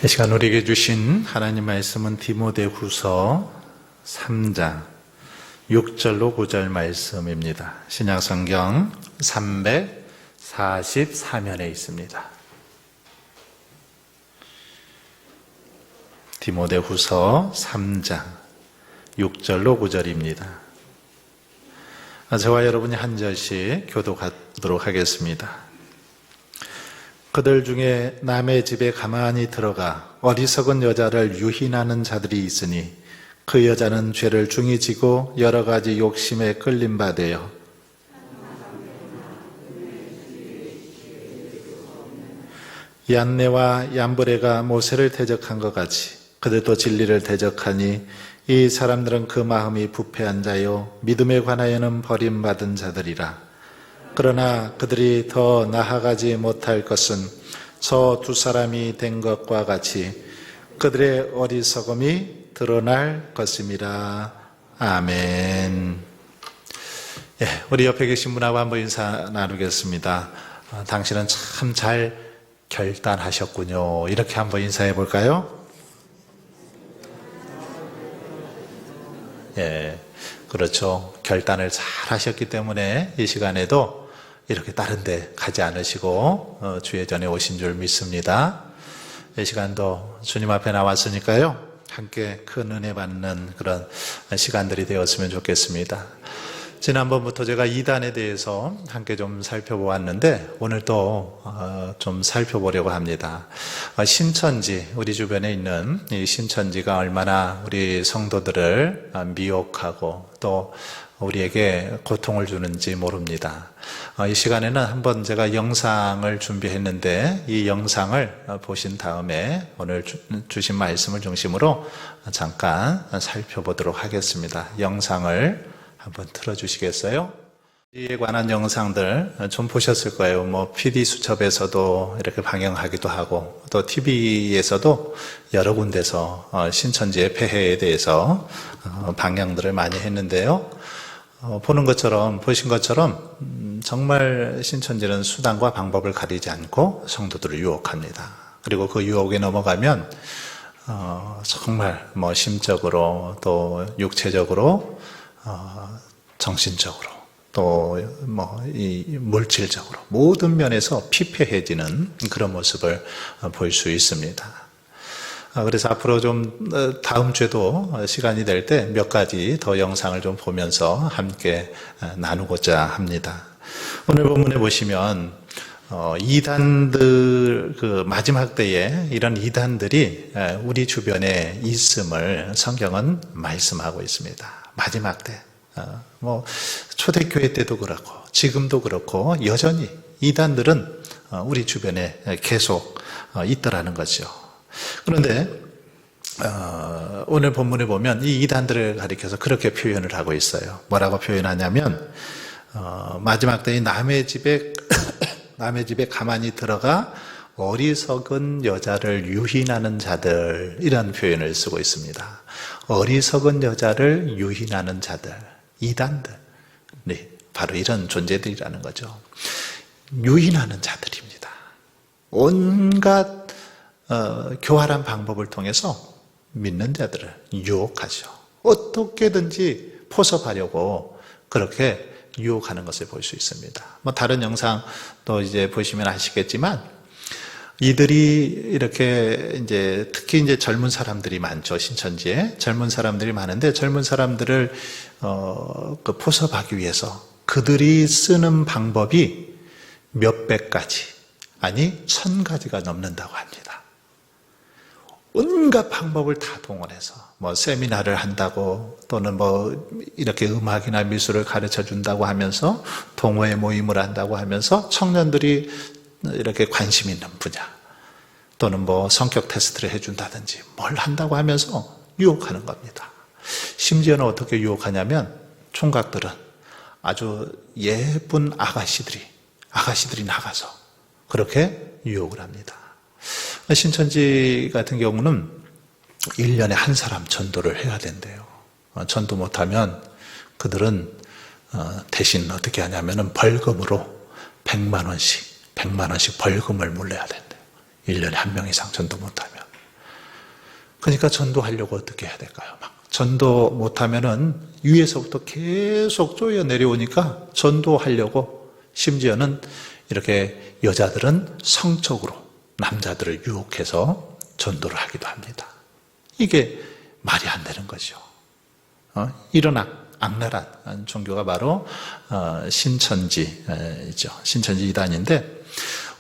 이 시간 우리에게 주신 하나님 말씀은 디모데후서 3장 6절로 9절 말씀입니다. 신약성경 344면에 있습니다. 디모데후서 3장 6절로 9절입니다. 저와 여러분이 한 절씩 교독하도록 하겠습니다. 그들 중에 남의 집에 가만히 들어가 어리석은 여자를 유인하는 자들이 있으니 그 여자는 죄를 중히 지고 여러 가지 욕심에 끌림바 되어 얀네와 얀브레가 모세를 대적한 것 같이 그들도 진리를 대적하니 이 사람들은 그 마음이 부패한 자요 믿음에 관하여는 버림받은 자들이라. 그러나 그들이 더 나아가지 못할 것은 저 두 사람이 된 것과 같이 그들의 어리석음이 드러날 것입니다. 아멘. 우리 옆에 계신 분하고 한번 인사 나누겠습니다. 당신은 참 잘 결단하셨군요. 이렇게 한번 인사해 볼까요? 그렇죠. 결단을 잘 하셨기 때문에 이 시간에도 이렇게 다른 데 가지 않으시고 주의 전에 오신 줄 믿습니다. 이 시간도 주님 앞에 나왔으니까요. 함께 큰 은혜 받는 그런 시간들이 되었으면 좋겠습니다. 지난번부터 제가 이단에 대해서 함께 좀 살펴보았는데 오늘 또 좀 살펴보려고 합니다. 신천지, 우리 주변에 있는 이 신천지가 얼마나 우리 성도들을 미혹하고 또 우리에게 고통을 주는지 모릅니다. 이 시간에는 한번 제가 영상을 준비했는데 이 영상을 보신 다음에 오늘 주신 말씀을 중심으로 잠깐 살펴보도록 하겠습니다. 영상을 한번 틀어주시겠어요? 이에 관한 영상들 좀 보셨을 거예요. PD수첩에서도 이렇게 방영하기도 하고 또 TV에서도 여러 군데서 신천지의 폐해에 대해서 방영들을 많이 했는데요. 보신 것처럼 정말 신천지는 수단과 방법을 가리지 않고 성도들을 유혹합니다. 그리고 그 유혹에 넘어가면 정말 심적으로 또 육체적으로 정신적으로 또 이 물질적으로 모든 면에서 피폐해지는 그런 모습을 볼 수 있습니다. 그래서 앞으로 좀 다음 주에도 시간이 될 때 몇 가지 더 영상을 좀 보면서 함께 나누고자 합니다. 오늘 본문에 보시면 이단들, 그 마지막 때에 이런 이단들이 우리 주변에 있음을 성경은 말씀하고 있습니다. 마지막 때. 초대교회 때도 그렇고 지금도 그렇고 여전히 이단들은 우리 주변에 계속 있더라는 거죠. 그런데 오늘 본문에 보면 이 이단들을 가리켜서 그렇게 표현을 하고 있어요. 뭐라고 표현하냐면 마지막 때에 남의 집에 가만히 들어가 어리석은 여자를 유인하는 자들, 이런 표현을 쓰고 있습니다. 어리석은 여자를 유인하는 자들, 이단들, 바로 이런 존재들이라는 거죠. 유인하는 자들입니다. 온갖 교활한 방법을 통해서 믿는 자들을 유혹하죠. 어떻게든지 포섭하려고 그렇게 유혹하는 것을 볼 수 있습니다. 다른 영상 또 이제 보시면 아시겠지만 이들이 이렇게 특히 이제 젊은 사람들이 많죠. 신천지에 젊은 사람들이 많은데 젊은 사람들을 포섭하기 위해서 그들이 쓰는 방법이 몇백 가지, 아니 1000가지가 넘는다고 합니다. 온갖 방법을 다 동원해서 세미나를 한다고 또는 이렇게 음악이나 미술을 가르쳐 준다고 하면서 동호회 모임을 한다고 하면서 청년들이 이렇게 관심 있는 분야 또는 성격 테스트를 해준다든지 뭘 한다고 하면서 유혹하는 겁니다. 심지어는 어떻게 유혹하냐면 총각들은 아주 예쁜 아가씨들이 나가서 그렇게 유혹을 합니다. 신천지 같은 경우는 1년에 한 사람 전도를 해야 된대요. 전도 못하면 그들은 대신 어떻게 하냐면 벌금으로 100만 원씩 벌금을 물려야 된대요. 1년에 한 명 이상 전도 못하면. 그러니까 전도하려고 어떻게 해야 될까요? 막 전도 못하면은 위에서부터 계속 쪼여 내려오니까 전도하려고 심지어는 이렇게 여자들은 성적으로 남자들을 유혹해서 전도를 하기도 합니다. 이게 말이 안 되는 거죠. 이런 악랄한 종교가 바로 신천지죠. 신천지 이단인데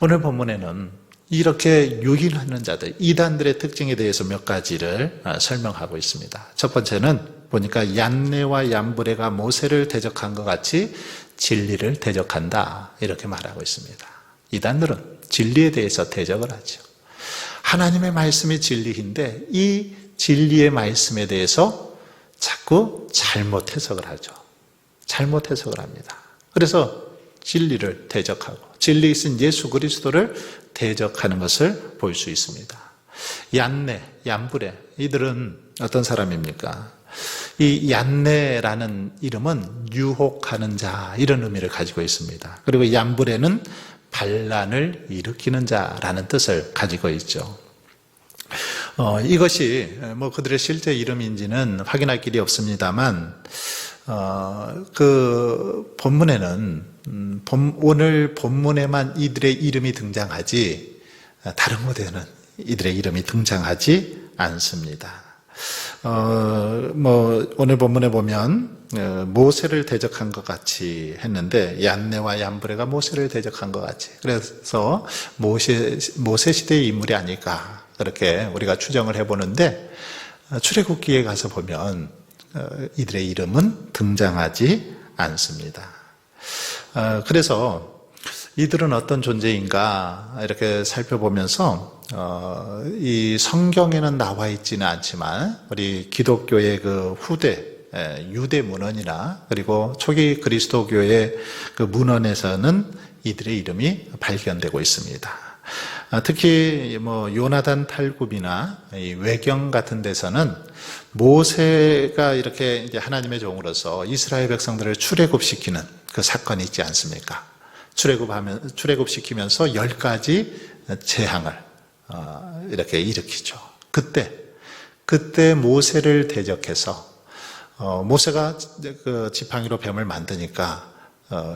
오늘 본문에는 이렇게 유인하는 자들, 이단들의 특징에 대해서 몇 가지를 설명하고 있습니다. 첫 번째는 보니까 얀네와 얀브레가 모세를 대적한 것 같이 진리를 대적한다 이렇게 말하고 있습니다. 이단들은 진리에 대해서 대적을 하죠. 하나님의 말씀이 진리인데 이 진리의 말씀에 대해서 자꾸 잘못 해석을 하죠. 잘못 해석을 합니다. 그래서 진리를 대적하고 진리이신 예수 그리스도를 대적하는 것을 볼 수 있습니다. 얀네, 얀브레 이들은 어떤 사람입니까? 이 얀네라는 이름은 유혹하는 자 이런 의미를 가지고 있습니다. 그리고 얀브레는 반란을 일으키는 자라는 뜻을 가지고 있죠. 이것이 그들의 실제 이름인지는 확인할 길이 없습니다만 그 본문에는 오늘 본문에만 이들의 이름이 등장하지 다른 곳에는 이들의 이름이 등장하지 않습니다. 오늘 본문에 보면 모세를 대적한 것 같이 했는데 얀네와 얀브레가 모세를 대적한 것 같이 그래서 모세 시대의 인물이 아닐까 그렇게 우리가 추정을 해보는데 출애굽기에 가서 보면 이들의 이름은 등장하지 않습니다. 그래서 이들은 어떤 존재인가 이렇게 살펴보면서 이 성경에는 나와 있지는 않지만 우리 기독교의 그 후대 유대 문헌이나 그리고 초기 그리스도교의 그 문헌에서는 이들의 이름이 발견되고 있습니다. 특히 요나단 탈굽이나 이 외경 같은 데서는 모세가 이렇게 이제 하나님의 종으로서 이스라엘 백성들을 출애굽시키는 그 사건이 있지 않습니까? 출애굽시키면서 10가지 재앙을 이렇게 일으키죠. 그때 모세를 대적해서 모세가 그 지팡이로 뱀을 만드니까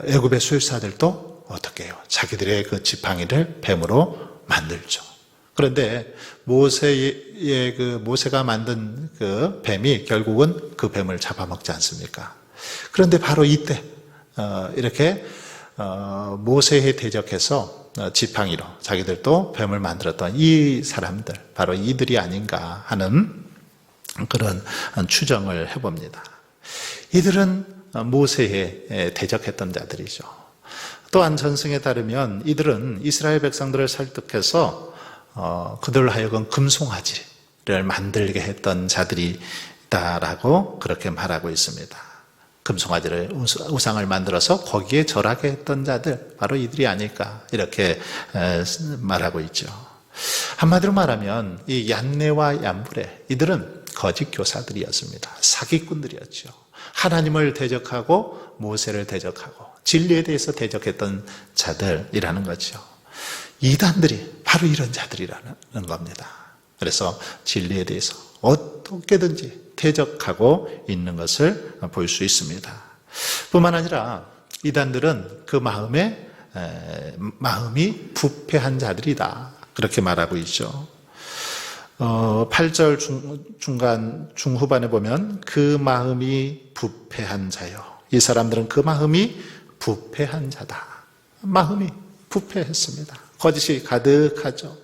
애굽의 술사들도 어떻게 해요? 자기들의 그 지팡이를 뱀으로 만들죠. 그런데 모세가 만든 그 뱀이 결국은 그 뱀을 잡아먹지 않습니까? 그런데 바로 이때 이렇게 모세에 대적해서 지팡이로 자기들도 뱀을 만들었던 이 사람들 바로 이들이 아닌가 하는 그런 추정을 해봅니다. 이들은 모세에 대적했던 자들이죠. 또한 전승에 따르면 이들은 이스라엘 백성들을 설득해서 그들로 하여금 금송아지를 만들게 했던 자들이다라고 그렇게 말하고 있습니다. 금송아지를 우상을 만들어서 거기에 절하게 했던 자들 바로 이들이 아닐까 이렇게 말하고 있죠. 한마디로 말하면 이 얀네와 얀브레 이들은 거짓 교사들이었습니다. 사기꾼들이었죠. 하나님을 대적하고 모세를 대적하고 진리에 대해서 대적했던 자들이라는 거죠. 이단들이 바로 이런 자들이라는 겁니다. 그래서 진리에 대해서 어떻게든지 대적하고 있는 것을 볼 수 있습니다. 뿐만 아니라 이단들은 그 마음이 부패한 자들이다. 그렇게 말하고 있죠. 8절 중후반에 보면 그 마음이 부패한 자요. 이 사람들은 그 마음이 부패한 자다. 마음이 부패했습니다. 거짓이 가득하죠.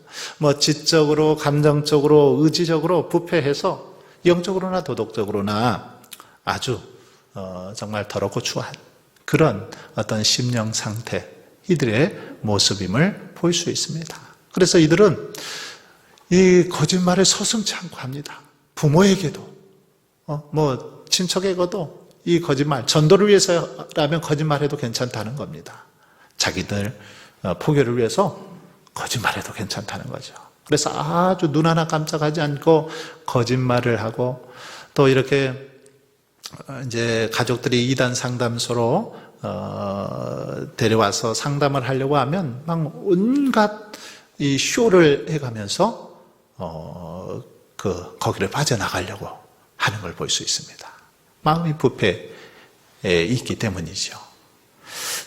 지적으로, 감정적으로, 의지적으로 부패해서 영적으로나 도덕적으로나 아주 정말 더럽고 추한 그런 어떤 심령 상태 이들의 모습임을 볼 수 있습니다. 그래서 이들은 이 거짓말을 서슴지 않고 합니다. 부모에게도 친척에게도 이 거짓말 전도를 위해서라면 거짓말해도 괜찮다는 겁니다. 자기들 포교를 위해서 거짓말해도 괜찮다는 거죠. 그래서 아주 눈 하나 깜짝하지 않고 거짓말을 하고 또 이렇게 이제 가족들이 이단 상담소로 데려와서 상담을 하려고 하면 막 온갖 이 쇼를 해가면서 거기를 빠져나가려고 하는 걸 볼 수 있습니다. 마음이 부패해 있기 때문이죠.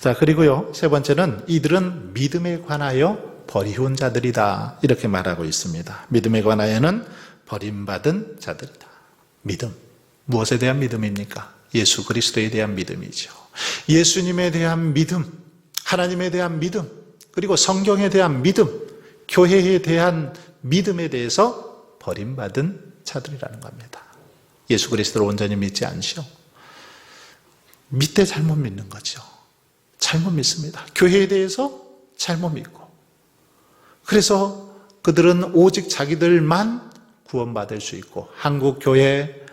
자, 그리고요, 세 번째는 이들은 믿음에 관하여 버리운 자들이다. 이렇게 말하고 있습니다. 믿음에 관하여는 버림받은 자들이다. 믿음. 무엇에 대한 믿음입니까? 예수 그리스도에 대한 믿음이죠. 예수님에 대한 믿음, 하나님에 대한 믿음, 그리고 성경에 대한 믿음, 교회에 대한 믿음에 대해서 버림받은 자들이라는 겁니다. 예수 그리스도를 온전히 믿지 않죠. 믿되 잘못 믿는 거죠. 잘못 믿습니다. 교회에 대해서 잘못 믿고. 그래서 그들은 오직 자기들만 구원받을 수 있고, 한국 교회,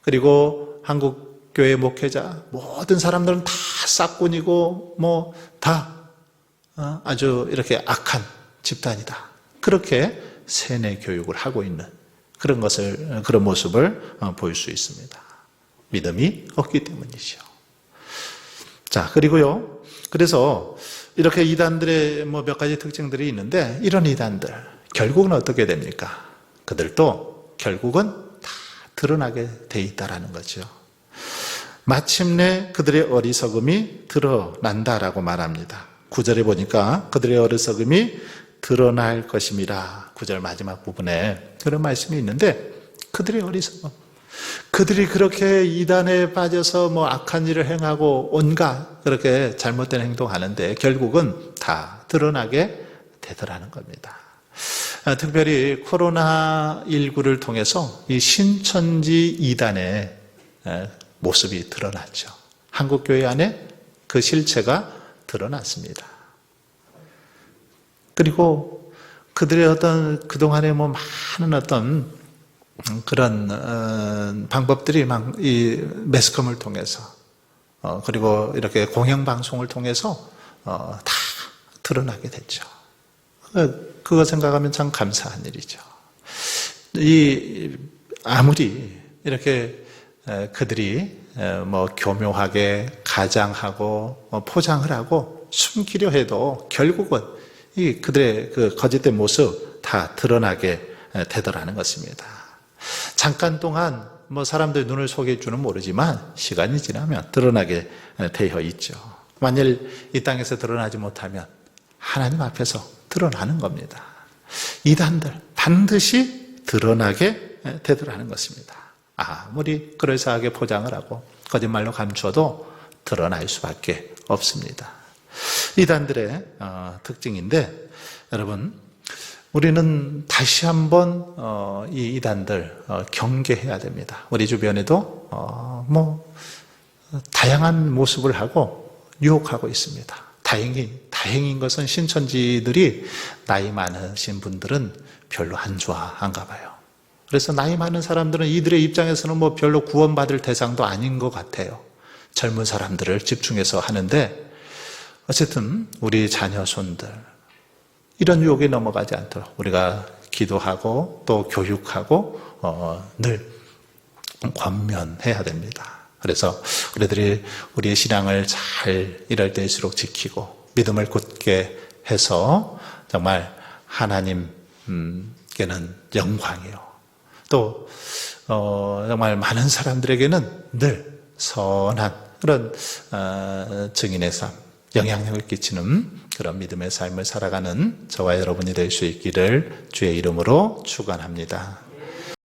그리고 한국 교회 목회자, 모든 사람들은 다 싹군이고, 다 아주 이렇게 악한 집단이다. 그렇게 세뇌 교육을 하고 있는 그런 모습을 볼 수 있습니다. 믿음이 없기 때문이죠. 자, 그리고요, 그래서 이렇게 이단들의 몇 가지 특징들이 있는데, 이런 이단들, 결국은 어떻게 됩니까? 그들도 결국은 다 드러나게 돼 있다라는 거죠. 마침내 그들의 어리석음이 드러난다라고 말합니다. 9절에 보니까 그들의 어리석음이 드러날 것임이라. 9절 마지막 부분에 그런 말씀이 있는데, 그들의 어리석음, 그들이 그렇게 이단에 빠져서 악한 일을 행하고 온갖 그렇게 잘못된 행동하는데 결국은 다 드러나게 되더라는 겁니다. 특별히 코로나19를 통해서 이 신천지 이단의 모습이 드러났죠. 한국교회 안에 그 실체가 드러났습니다. 그리고 그들의 그동안에 많은 그런 방법들이 이 매스컴을 통해서, 그리고 이렇게 공영방송을 통해서 다 드러나게 됐죠. 그거 생각하면 참 감사한 일이죠. 아무리 이렇게 그들이 교묘하게 가장하고 포장을 하고 숨기려 해도 결국은 그들의 그 거짓된 모습 다 드러나게 되더라는 것입니다. 잠깐 동안 사람들 눈을 속일지는 모르지만 시간이 지나면 드러나게 되어 있죠. 만일 이 땅에서 드러나지 못하면 하나님 앞에서 드러나는 겁니다. 이단들 반드시 드러나게 되더라는 것입니다. 아무리 그럴싸하게 포장을 하고 거짓말로 감춰도 드러날 수밖에 없습니다. 이단들의 특징인데, 여러분, 우리는 다시 한번 이 이단들 경계해야 됩니다. 우리 주변에도 다양한 모습을 하고 유혹하고 있습니다. 다행인 것은 신천지들이 나이 많으신 분들은 별로 안 좋아한가 봐요. 그래서 나이 많은 사람들은 이들의 입장에서는 별로 구원받을 대상도 아닌 것 같아요. 젊은 사람들을 집중해서 하는데, 어쨌든 우리 자녀 손들 이런 유혹에 넘어가지 않도록 우리가 기도하고 또 교육하고 늘 권면해야 됩니다. 그래서 우리의 신앙을 잘 이럴 때일수록 지키고 믿음을 굳게 해서 정말 하나님께는 영광이요, 또 정말 많은 사람들에게는 늘 선한 그런 증인의 삶, 영향력을 끼치는 그런 믿음의 삶을 살아가는 저와 여러분이 될 수 있기를 주의 이름으로 축원합니다.